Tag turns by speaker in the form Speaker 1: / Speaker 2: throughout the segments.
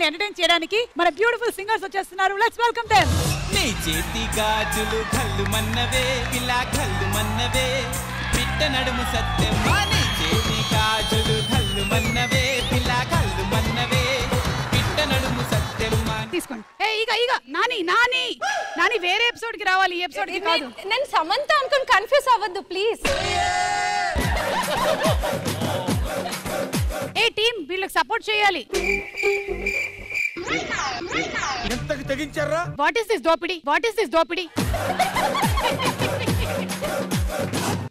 Speaker 1: మనల్ని ఎంటర్టైన్ చేయడానికి మన బ్యూటిఫుల్ సింగర్స్ వచ్చేస్తున్నారు. Let's welcome them.
Speaker 2: నీ చేతి గాజులు కళ్ళు మన్నవే పిల్ల కళ్ళు మన్నవే పిట్ట నడుము సత్యమ్మా నీ చేతి గాజులు కళ్ళు మన్నవే పిల్ల కళ్ళు మన్నవే పిట్ట నడుము సత్యమ్మా.
Speaker 1: తీసుకోండి. ఇగ నాని వేరే ఎపిసోడ్ కి రావాలి, ఈ ఎపిసోడ్ కి కాదు.
Speaker 3: నేను సమంత అనుకుని కన్ఫ్యూజ్ అవ్వద్దు ప్లీజ్.
Speaker 1: టీమ్ వీళ్ళకి సపోర్ట్ చేయాలి.
Speaker 4: ఎంతకి తెగించారా?
Speaker 1: వాట్ ఇస్ దిస్ దోపిడి?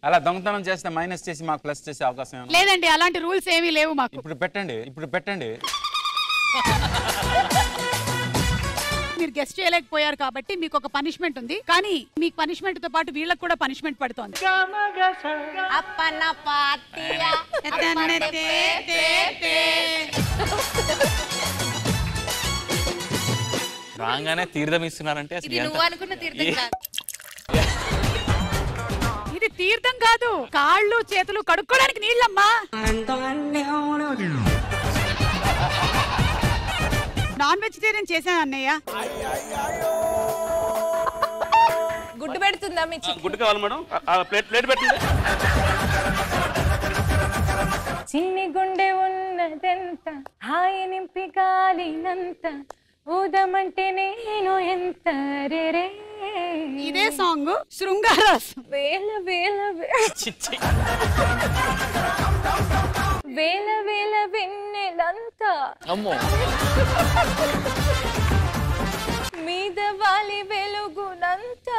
Speaker 5: అలా దొంగతనం చేస్తే మైనస్ చేసి మాకు ప్లస్ చేసే అవకాశం
Speaker 1: లేదండి. అలాంటి రూల్స్ ఏమీ లేవు మాకు.
Speaker 5: ఇప్పుడు పెట్టండి.
Speaker 1: మీరు గెస్ట్ చేయలేకపోయారు కాబట్టి మీకు ఒక పనిష్మెంట్ ఉంది. కానీ మీకు పనిష్మెంట్ తో పాటు వీళ్ళకి కూడా పనిష్మెంట్ పడుతోంది.
Speaker 6: రాగానే తీర్థం ఇస్తున్నారంటే
Speaker 1: ఇది తీర్థం కాదు, కాళ్ళు చేతులు కడుక్కోవడానికి నీళ్ళమ్మా. నాన్ వెజిటేరియన్ చేశాను అన్నయ్య.
Speaker 3: గుడ్డు పెడుతుందా మీ
Speaker 6: గుడ్డు కావాలి మేడం? ప్లేట్ పెట్టండి.
Speaker 3: చిన్ని గుండె ఉన్నదెంత హాయి నింపి గాలినంత ఊదమంటే నేను ఎంత రే.
Speaker 1: ఇదే సాంగ్ శృంగారస్.
Speaker 3: వేల వెన్నెలంతా మీద వాలి వెలుగునంత.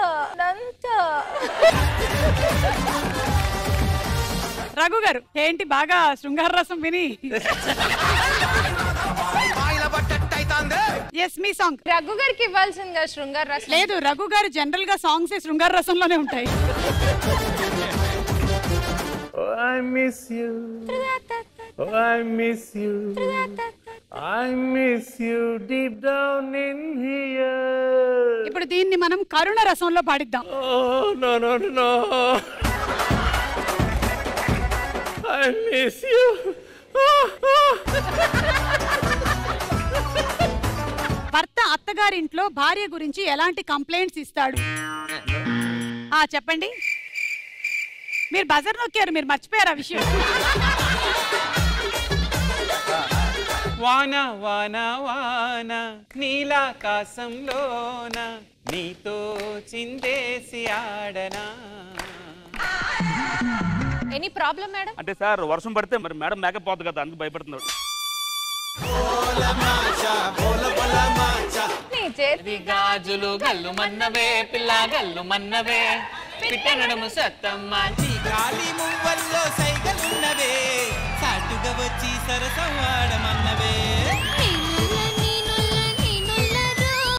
Speaker 1: రఘు గారు ఏంటి బాగా శృంగార రసం విని? ఎస్ మీ సాంగ్.
Speaker 3: రఘు గారికి ఇవ్వాల్సిందిగా శృంగార రసం.
Speaker 1: లేదు, రఘు గారు జనరల్ గా సాంగ్స్ శృంగార రసంలోనే ఉంటాయి.
Speaker 7: I miss you. I miss you. I miss you deep down in here.
Speaker 1: ఇప్పుడు దీన్ని మనం కరుణ రసంలో పాడిద్దాం.
Speaker 7: Oh no. I miss you.
Speaker 1: భర్త అత్తగారింట్లో భార్య గురించి ఎలాంటి కంప్లైంట్స్ ఇస్తాడు? చెప్పండి. మీరు బజర్ నొక్కారు, మీరు మర్చిపోయారు ఆ విషయం.
Speaker 5: వాన వాన వాన నీలాకాశంలోన నీతో చిందేసి ఆడనా.
Speaker 3: Any problem madam?
Speaker 6: అంటే సార్ వర్షం పడితే మరి మేడం మేకప్ పోతుంది కదా, అందుకు భయపడుతున్నాడు.
Speaker 3: నీ చేతి
Speaker 6: గాజులు గల్లు మన్నవే పిల్ల గల్లు మన్నవే పిట్ట నడుము సత్తమ్మ
Speaker 2: నీ గాలి మువ్వల్లో సైగలున్నవే సాటుగా వచ్చి సరసవాడమన్నవే.